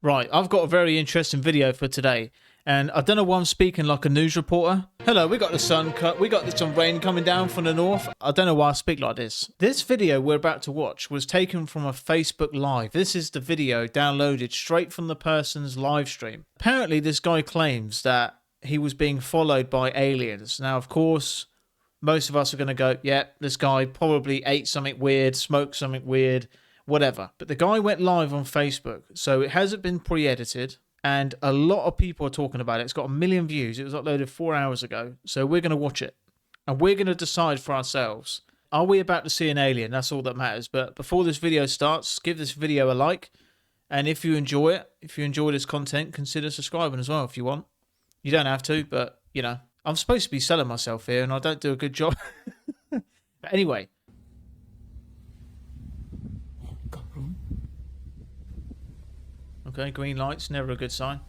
Right, I've got a very interesting video for today, and I don't know why I'm speaking like a news reporter. Hello, we got the sun cut, we got some rain coming down from the north. I don't know why I speak like this. This video we're about to watch was taken from a Facebook Live. This is the video downloaded straight from the person's live stream. Apparently, this guy claims that he was being followed by aliens. Now, of course, most of us are going to go, yeah, this guy probably ate something weird, smoked something weird, whatever. But the guy went live on Facebook, so it hasn't been pre-edited, and a lot of people are talking about it. It's got 1 million views. It was uploaded 4 hours ago, so we're going to watch it, and we're going to decide for ourselves, are we about to see an alien? That's all that matters. But before this video starts, give this video a like, and if you enjoy it, if you enjoy this content, consider subscribing as well if you want. You don't have to, but, you know, I'm supposed to be selling myself here, and I don't do a good job. But anyway. Okay, green lights, never a good sign.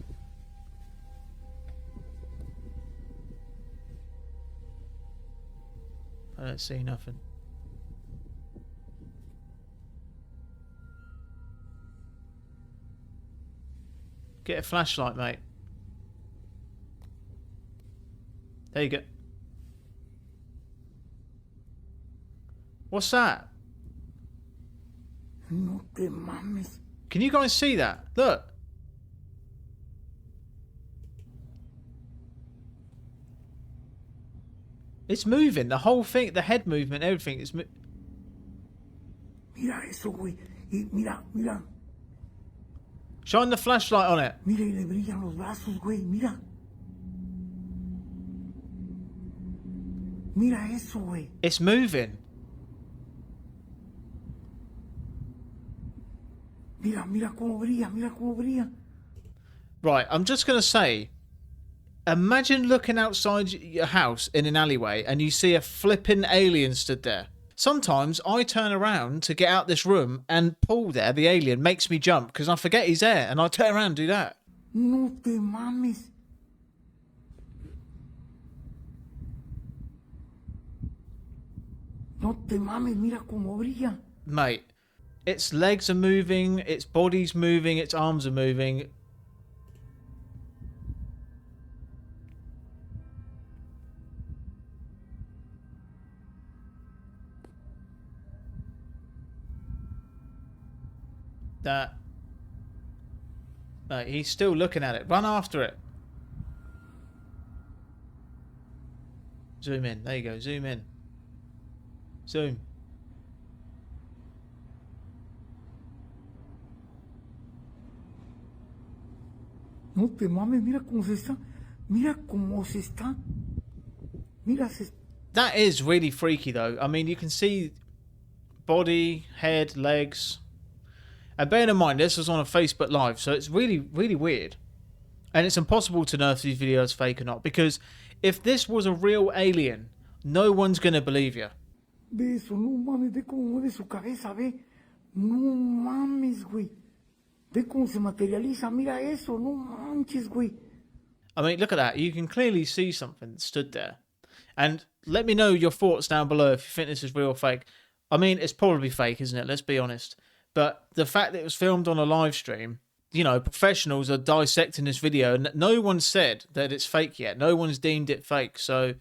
I don't see nothing. Get a flashlight, mate. There you go. What's that? No te mames. Can you guys see that? Look. It's moving. The whole thing, the head movement, everything is Mira eso, güey. Y mira, mira. Shine the flashlight on it. Mira, y le brillan los brazos, güey. Mira. Mira eso, güey. It's moving. Mira, mira cómo brilla, mira cómo brilla. Right, I'm just going to say, imagine looking outside your house in an alleyway and you see a flipping alien stood there. Sometimes I turn around to get out this room and Paul there, the alien, makes me jump because I forget he's there and I turn around and do that. No te mames. No te mames, mira cómo brilla. Mate, its legs are moving, its body's moving, its arms are moving. That... Mate, he's still looking at it. Run after it. Zoom in. There you go. Zoom in. Zoom. No te mames, mira cómo se está. Mira cómo se está. Mira, se... That is really freaky, though. I mean, you can see body, head, legs. And bear in mind, this was on a Facebook Live, so it's really, really weird. And it's impossible to know if these videos are fake or not, because if this was a real alien, no one's going to believe you. Ve eso, no mames, ve cómo mueve su cabeza, ve. No mames, güey. Ve cómo se materializa, mira eso, no manches, güey. I mean, look at that. You can clearly see something stood there. And let me know your thoughts down below if you think this is real or fake. I mean, it's probably fake, isn't it? Let's be honest. But the fact that it was filmed on a live stream, you know, professionals are dissecting this video, and no one said that it's fake yet. No one's deemed it fake. So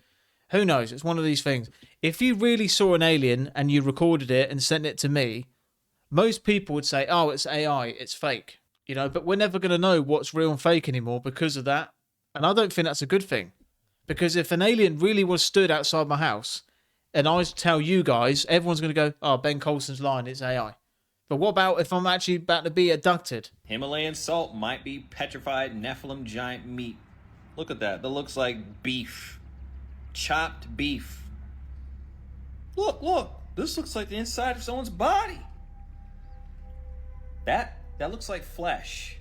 who knows? It's one of these things. If you really saw an alien and you recorded it and sent it to me, most people would say, oh, it's AI, it's fake. You know, but we're never going to know what's real and fake anymore because of that. And I don't think that's a good thing. Because if an alien really was stood outside my house and I tell you guys, everyone's going to go, oh, Ben Colson's lying, it's AI. But what about if I'm actually about to be abducted? Himalayan salt might be petrified Nephilim giant meat. Look at that. That looks like beef. Chopped beef. Look, look. This looks like the inside of someone's body. That looks like flesh.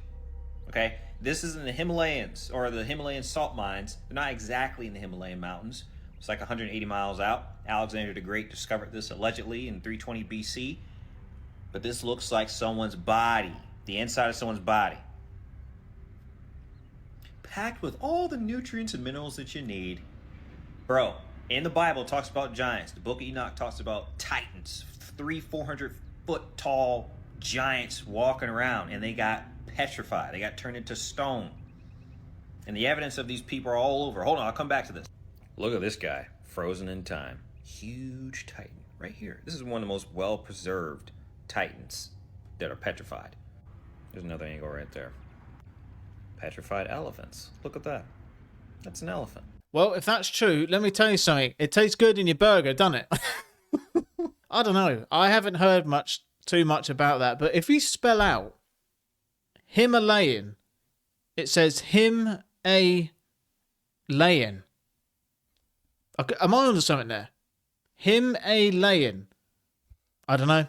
Okay? This is in the Himalayas, or the Himalayan salt mines. They're not exactly in the Himalayan mountains. It's like 180 miles out. Alexander the Great discovered this allegedly in 320 BC. But this looks like someone's body. The inside of someone's body. Packed with all the nutrients and minerals that you need. Bro, in the Bible it talks about giants. The book of Enoch talks about titans. 400 foot tall giants walking around. And they got petrified. They got turned into stone. And the evidence of these people are all over. Hold on, I'll come back to this. Look at this guy, frozen in time. Huge titan, right here. This is one of the most well-preserved titans that are petrified. There's another angle right there. Petrified elephants. Look at that. That's an elephant. Well, if that's true, let me tell you something. It tastes good in your burger, doesn't it? I don't know. I haven't heard too much about that. But if you spell out Himalayan, it says Him-a-layan. Am I onto something there? Him-a-layan. I don't know.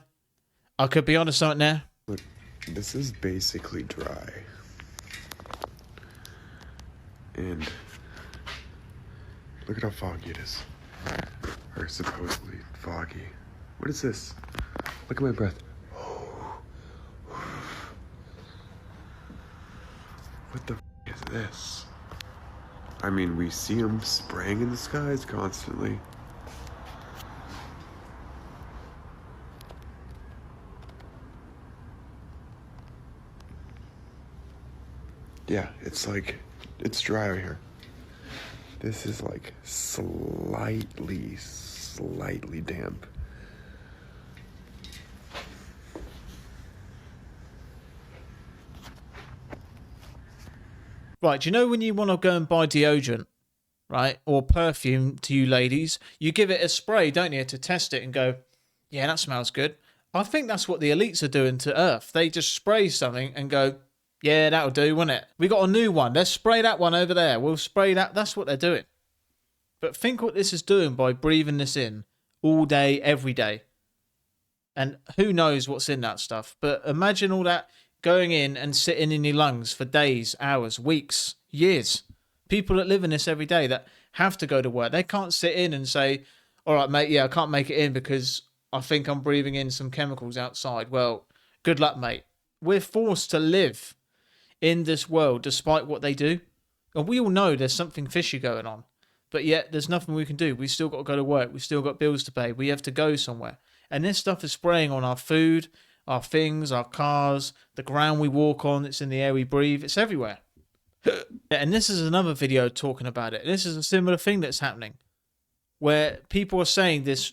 I could be onto something there. Look, this is basically dry. And look at how foggy it is. Or supposedly foggy. What is this? Look at my breath. What the is this? I mean, we see them spraying in the skies constantly. Yeah, it's like, it's dry out here. This is like slightly damp. Right, do you know when you want to go and buy deodorant, right, or perfume to you ladies, you give it a spray, don't you, to test it and go, yeah, that smells good. I think that's what the elites are doing to Earth. They just spray something and go, yeah, that'll do, won't it? We got a new one. Let's spray that one over there. We'll spray that. That's what they're doing. But think what this is doing by breathing this in all day, every day. And who knows what's in that stuff. But imagine all that going in and sitting in your lungs for days, hours, weeks, years. People that live in this every day that have to go to work. They can't sit in and say, all right, mate, yeah, I can't make it in because I think I'm breathing in some chemicals outside. Well, good luck, mate. We're forced to live in this world despite what they do. And we all know there's something fishy going on. But yet there's nothing we can do. We still got to go to work. We still got bills to pay. We have to go somewhere. And this stuff is spraying on our food, our things, our cars, the ground we walk on. It's in the air we breathe. It's everywhere. And this is another video talking about it. This is a similar thing that's happening where people are saying this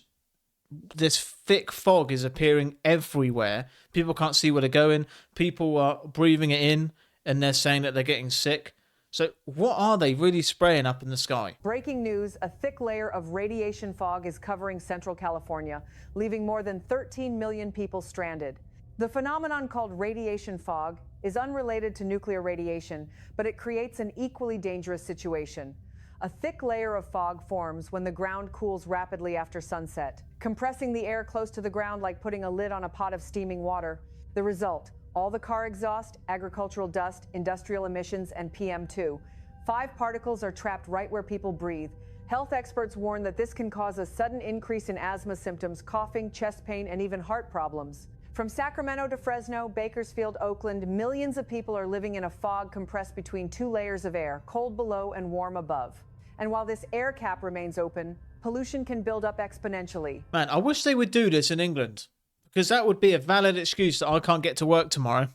thick fog is appearing everywhere. People can't see where they're going. People are breathing it in and they're saying that they're getting sick. So what are they really spraying up in the sky? Breaking news, a thick layer of radiation fog is covering Central California, leaving more than 13 million people stranded. The phenomenon called radiation fog is unrelated to nuclear radiation, but it creates an equally dangerous situation. A thick layer of fog forms when the ground cools rapidly after sunset, compressing the air close to the ground like putting a lid on a pot of steaming water. The result, all the car exhaust, agricultural dust, industrial emissions, and PM2. 5 particles are trapped right where people breathe. Health experts warn that this can cause a sudden increase in asthma symptoms, coughing, chest pain, and even heart problems. From Sacramento to Fresno, Bakersfield, Oakland, millions of people are living in a fog compressed between 2 layers of air, cold below and warm above. And while this air cap remains open, pollution can build up exponentially. Man, I wish they would do this in England. Because that would be a valid excuse that I can't get to work tomorrow.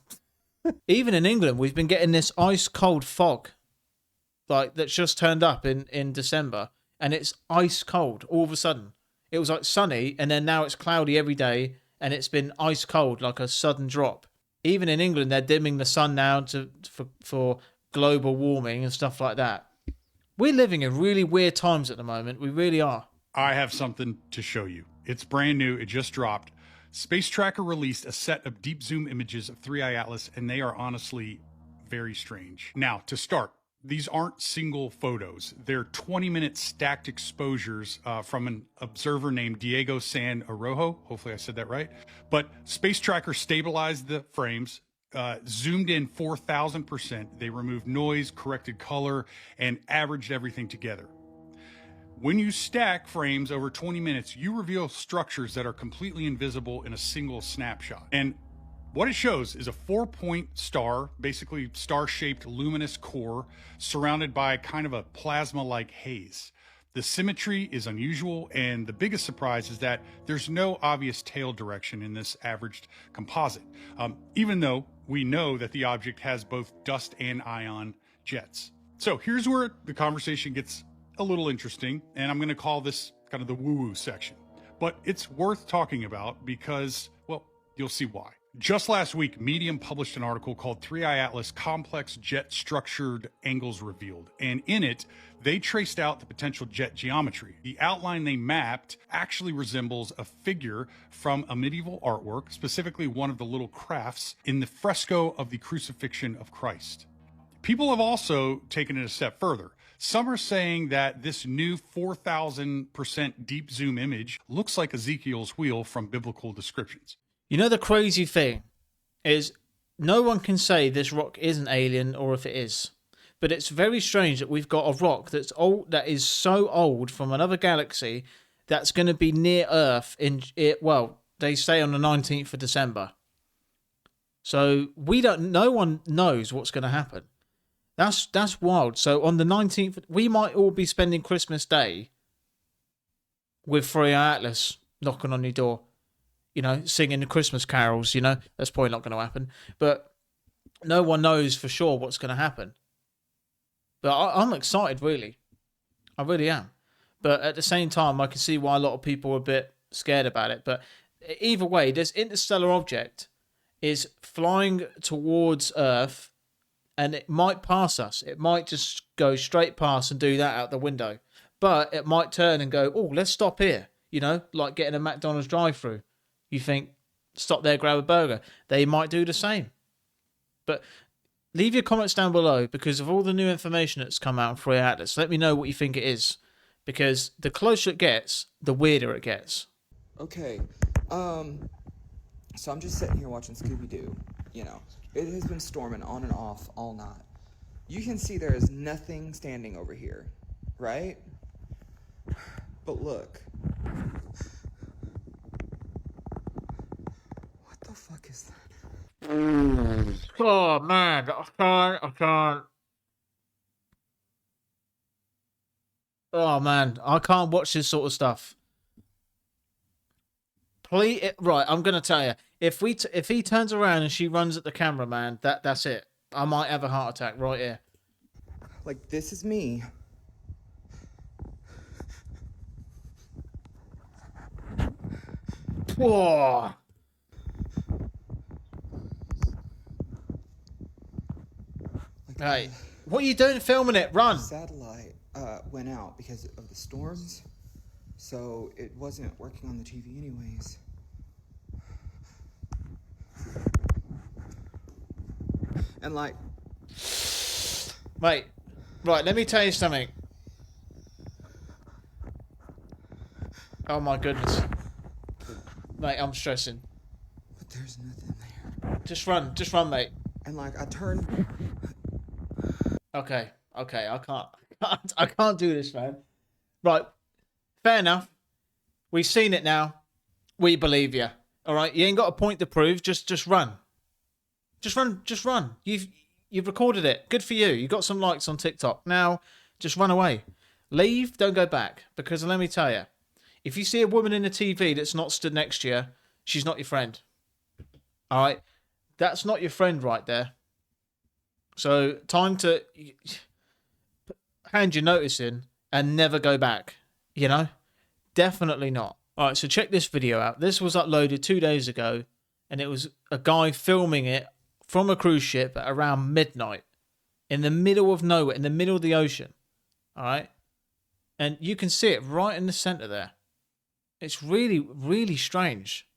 Even in England, we've been getting this ice cold fog, like that's just turned up in December, and it's ice cold all of a sudden. It was like sunny, and then now it's cloudy every day, and it's been ice cold, like a sudden drop. Even in England, they're dimming the sun now for global warming and stuff like that. We're living in really weird times at the moment. We really are. I have something to show you. It's brand new. It just dropped. Space Tracker released a set of deep zoom images of 3i Atlas, and they are honestly very strange. Now, to start, these aren't single photos. They're 20-minute stacked exposures from an observer named Diego San Arojo. Hopefully I said that right. But Space Tracker stabilized the frames, zoomed in 4,000%. They removed noise, corrected color, and averaged everything together. When you stack frames over 20 minutes, you reveal structures that are completely invisible in a single snapshot. And what it shows is a 4-point star, basically star-shaped luminous core, surrounded by kind of a plasma-like haze. The symmetry is unusual, and the biggest surprise is that there's no obvious tail direction in this averaged composite. Even though we know that the object has both dust and ion jets. So here's where the conversation gets a little interesting, and I'm going to call this kind of the woo-woo section. But it's worth talking about because, well, you'll see why. Just last week, Medium published an article called 3i Atlas Complex Jet Structured Angles Revealed. And in it, they traced out the potential jet geometry. The outline they mapped actually resembles a figure from a medieval artwork, specifically one of the little crafts in the fresco of the Crucifixion of Christ. People have also taken it a step further. Some are saying that this new 4,000% deep zoom image looks like Ezekiel's wheel from biblical descriptions. You know, the crazy thing is no one can say this rock isn't alien or if it is. But it's very strange that we've got a rock that's old, that is so old from another galaxy that's going to be near Earth in it. Well, they say on the 19th of December. So no one knows what's going to happen. That's wild. So on the 19th, we might all be spending Christmas Day with 3i Atlas knocking on your door. You know, singing the Christmas carols, you know. That's probably not going to happen. But no one knows for sure what's going to happen. But I'm excited, really. I really am. But at the same time, I can see why a lot of people are a bit scared about it. But either way, this interstellar object is flying towards Earth, and it might pass us. It might just go straight past and do that out the window. But it might turn and go, oh, let's stop here. You know, like getting a McDonald's drive-thru. You think, stop there, grab a burger. They might do the same. But leave your comments down below because of all the new information that's come out on 3i Atlas. Let me know what you think it is. Because the closer it gets, the weirder it gets. Okay, so I'm just sitting here watching Scooby-Doo. You know, it has been storming on and off all night. You can see there is nothing standing over here, right? But look. What the fuck is that? Oh, man. I can't. Oh, man. I can't watch this sort of stuff. Please, right, I'm going to tell you. If he turns around and she runs at the camera, man, that's it. I might have a heart attack right here. Like, this is me. Whoa. Hey, what are you doing filming it? Run. Satellite went out because of the storms, so it wasn't working on the TV anyways. And like, Mate, right, let me tell you something. Oh my goodness. Mate, I'm stressing. but there's nothing there. Just run, mate. And like, I turned. Okay, I can't do this, man. Right, fair enough. We've seen it now. We believe you. All right, you ain't got a point to prove. Just run. Just run. You've recorded it. Good for you. You got some likes on TikTok. Now, just run away. Leave. Don't go back. Because let me tell you, if you see a woman in the TV that's not stood next to you, she's not your friend. All right, that's not your friend right there. So time to hand your notice in and never go back. You know, definitely not. All right, so check this video out. This was uploaded 2 days ago, and it was a guy filming it from a cruise ship at around midnight in the middle of nowhere, in the middle of the ocean. All right, and you can see it right in the center there. It's really, really strange.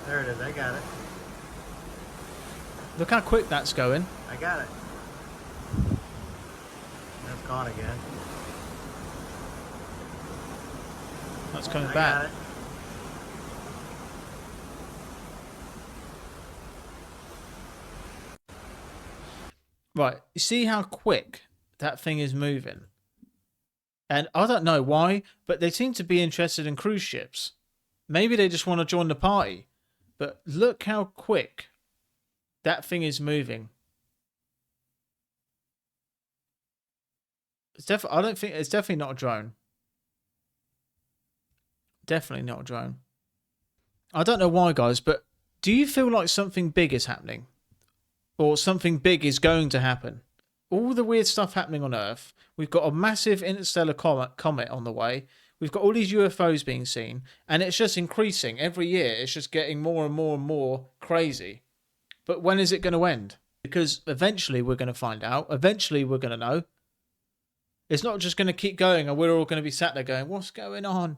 There it is, I got it. Look how quick that's going. I got it. That's gone again. That's coming I back. got it. Right, you see how quick that thing is moving? And I don't know why, but they seem to be interested in cruise ships. Maybe they just want to join the party. But look how quick that thing is moving. It's I don't think it's definitely not a drone. Definitely not a drone. I don't know why, guys, but Do you feel like something big is happening? Or something big is going to happen? All the weird stuff happening on Earth. We've got a massive interstellar comet on the way. We've got all these UFOs being seen. And it's just increasing every year. It's just getting more and more and more crazy. But when is it going to end? Because eventually we're going to find out. Eventually we're going to know. It's not just going to keep going and we're all going to be sat there going, what's going on?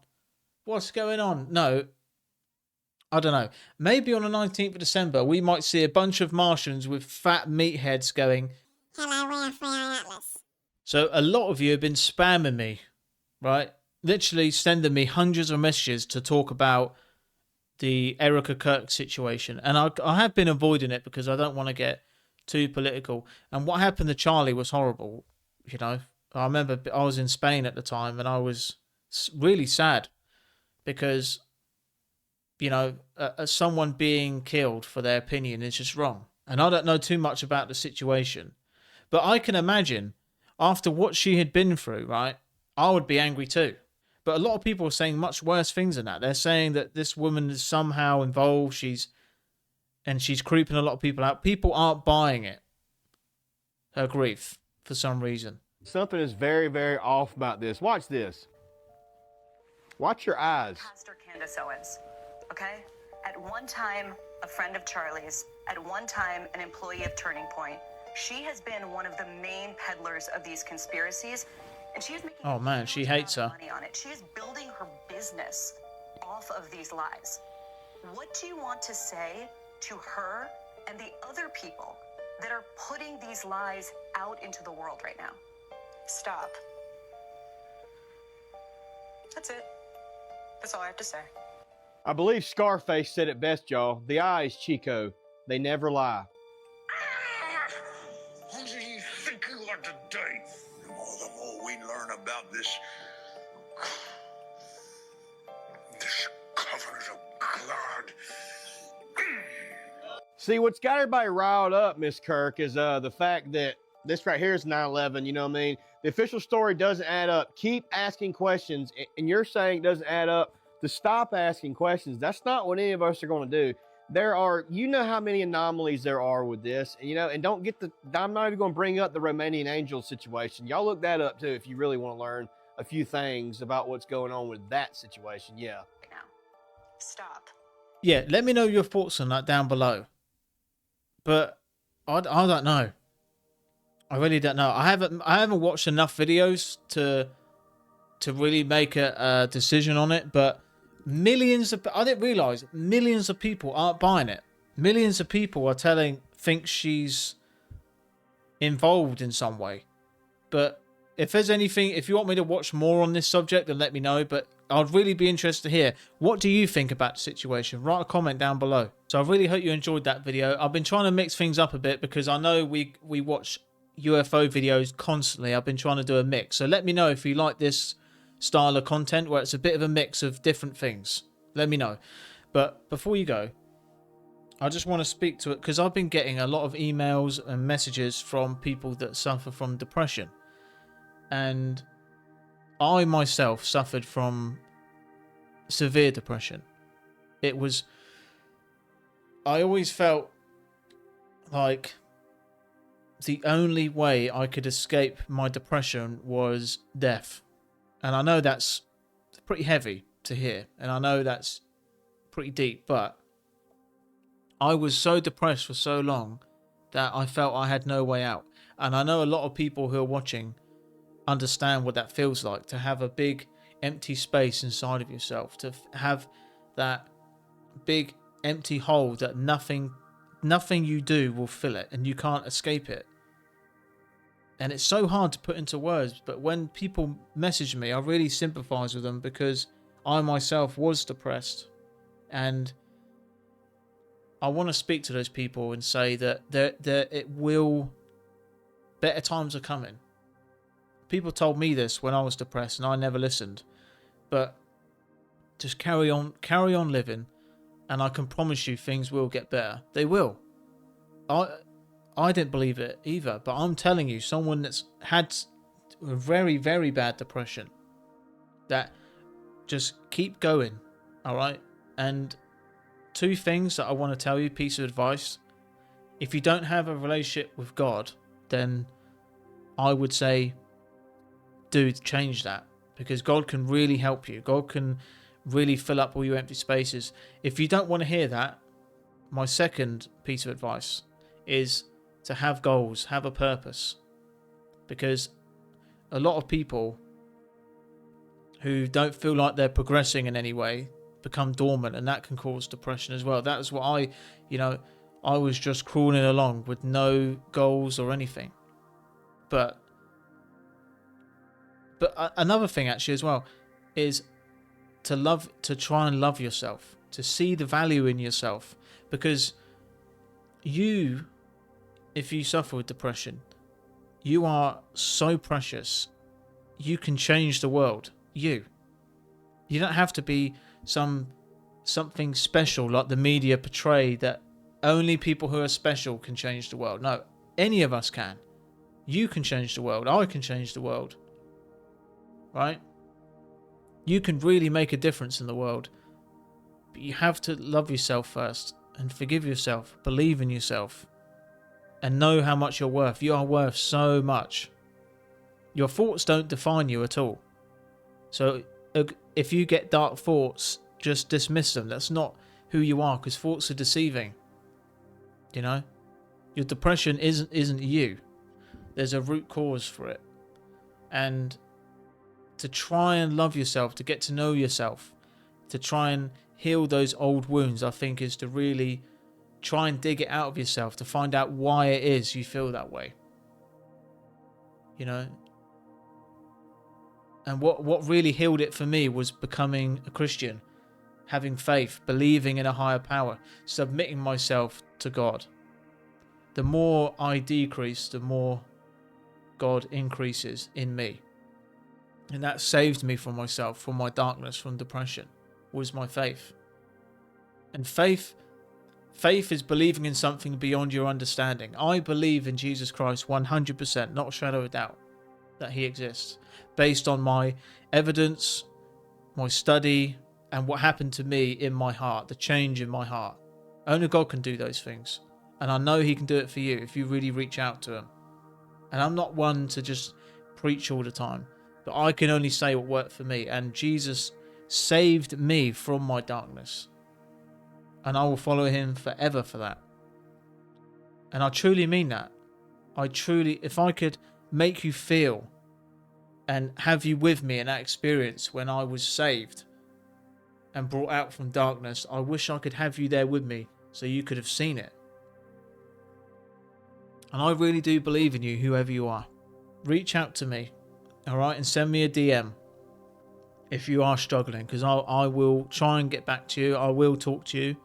What's going on? No. I don't know. Maybe on the 19th of December, we might see a bunch of Martians with fat meatheads going, hello, we are Free Atlas. So a lot of you have been spamming me, right? Literally sending me hundreds of messages to talk about the Erica Kirk situation. And I have been avoiding it because I don't want to get too political. And what happened to Charlie was horrible. You know, I remember I was in Spain at the time and I was really sad because, you know, someone being killed for their opinion is just wrong. And I don't know too much about the situation. But I can imagine, after what she had been through, right, I would be angry too. But a lot of people are saying much worse things than that. They're saying that this woman is somehow involved. She's creeping a lot of people out. People aren't buying it. Her grief, for some reason. Something is very, very off about this. Watch this. Watch your eyes. Pastor Candace Owens. Okay? At one time, a friend of Charlie's, at one time, an employee of Turning Point. She has been one of the main peddlers of these conspiracies, and she is making oh man, she hates her. money on it. She is building her business off of these lies. What do you want to say to her and the other people that are putting these lies out into the world right now? Stop. That's it. That's all I have to say. I believe Scarface said it best, y'all. The eyes, Chico. They never lie. Who do you think you are today? The more we learn about this covenant of God. See, what's got everybody riled up, Miss Kirk, is the fact that this right here is 9/11, you know what I mean? The official story doesn't add up. Keep asking questions, and you're saying it doesn't add up. To stop asking questions. That's not what any of us are going to do. There are, you know how many anomalies there are with this, and, you know, and don't get the, I'm not even going to bring up the Romanian angel situation. Y'all look that up too if you really want to learn a few things about what's going on with that situation. Yeah. Now, stop. Yeah, let me know your thoughts on that down below. But I don't know. I really don't know. I haven't watched enough videos to really make a decision on it, but I didn't realize millions of people aren't buying it. Millions of people are think she's involved in some way. But if there's anything, if you want me to watch more on this subject, then let me know. But I'd really be interested to hear, what do you think about the situation? Write a comment down below. So I really hope you enjoyed that video. I've been trying to mix things up a bit because I know we watch UFO videos constantly. I've been trying to do a mix. So let me know if you like this style of content where it's a bit of a mix of different things. Let me know. But before you go, I just want to speak to it because I've been getting a lot of emails and messages from people that suffer from depression, and I myself suffered from severe depression. I always felt like the only way I could escape my depression was death. And I know that's pretty heavy to hear, and I know that's pretty deep, but I was so depressed for so long that I felt I had no way out. And I know a lot of people who are watching understand what that feels like, to have a big empty space inside of yourself, to have that big empty hole that nothing you do will fill it and you can't escape it. And it's so hard to put into words, but when people message me, I really sympathize with them because I myself was depressed, and I want to speak to those people and say that better times are coming. People told me this when I was depressed and I never listened, but just carry on living, and I can promise you things will get better. They will. I didn't believe it either, but I'm telling you, someone that's had a very, very bad depression, that just keep going, all right? And two things that I want to tell you, piece of advice. If you don't have a relationship with God, then I would say, dude, change that, because God can really help you. God can really fill up all your empty spaces. If you don't want to hear that, my second piece of advice is to have goals, have a purpose, because a lot of people who don't feel like they're progressing in any way become dormant, and that can cause depression as well. That is what I was just crawling along with no goals or anything. But another thing actually as well is to try and love yourself, to see the value in yourself, because if you suffer with depression, you are so precious. You can change the world. You don't have to be something special like the media portray, that only people who are special can change the world. No, any of us can. You can change the world. I can change the world. Right? You can really make a difference in the world. But you have to love yourself first and forgive yourself, believe in yourself, and know how much you're worth. You are worth so much. Your thoughts don't define you at all. So if you get dark thoughts, just dismiss them. That's not who you are, because thoughts are deceiving. You know? Your depression isn't you. There's a root cause for it. And to try and love yourself, to get to know yourself, to try and heal those old wounds, I think, is to really try and dig it out of yourself, to find out why it is you feel that way. You know? And what really healed it for me was becoming a Christian, having faith, believing in a higher power, submitting myself to God. The more I decrease, the more God increases in me. And that saved me from myself, from my darkness, from depression, was my faith. And faith is believing in something beyond your understanding. I believe in Jesus Christ 100%, not a shadow of doubt, that he exists, based on my evidence, my study, and what happened to me in my heart, the change in my heart. Only God can do those things. And I know he can do it for you if you really reach out to him. And I'm not one to just preach all the time, but I can only say what worked for me. And Jesus saved me from my darkness. And I will follow him forever for that. And I truly mean that. If I could make you feel and have you with me in that experience when I was saved and brought out from darkness, I wish I could have you there with me so you could have seen it. And I really do believe in you, whoever you are. Reach out to me, alright, and send me a DM if you are struggling, because I will try and get back to you. I will talk to you,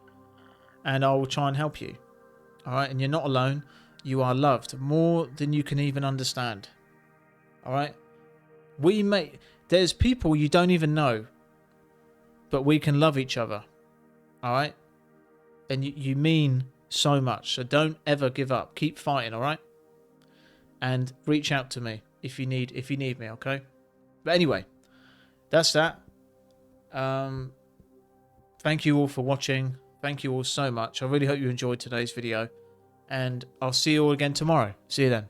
and I will try and help you. Alright, and you're not alone. You are loved more than you can even understand. Alright? There's people you don't even know, but we can love each other. Alright? And you mean so much. So don't ever give up. Keep fighting, alright? And reach out to me if you need me, okay? But anyway, that's that. Thank you all for watching. Thank you all so much. I really hope you enjoyed today's video. And I'll see you all again tomorrow. See you then.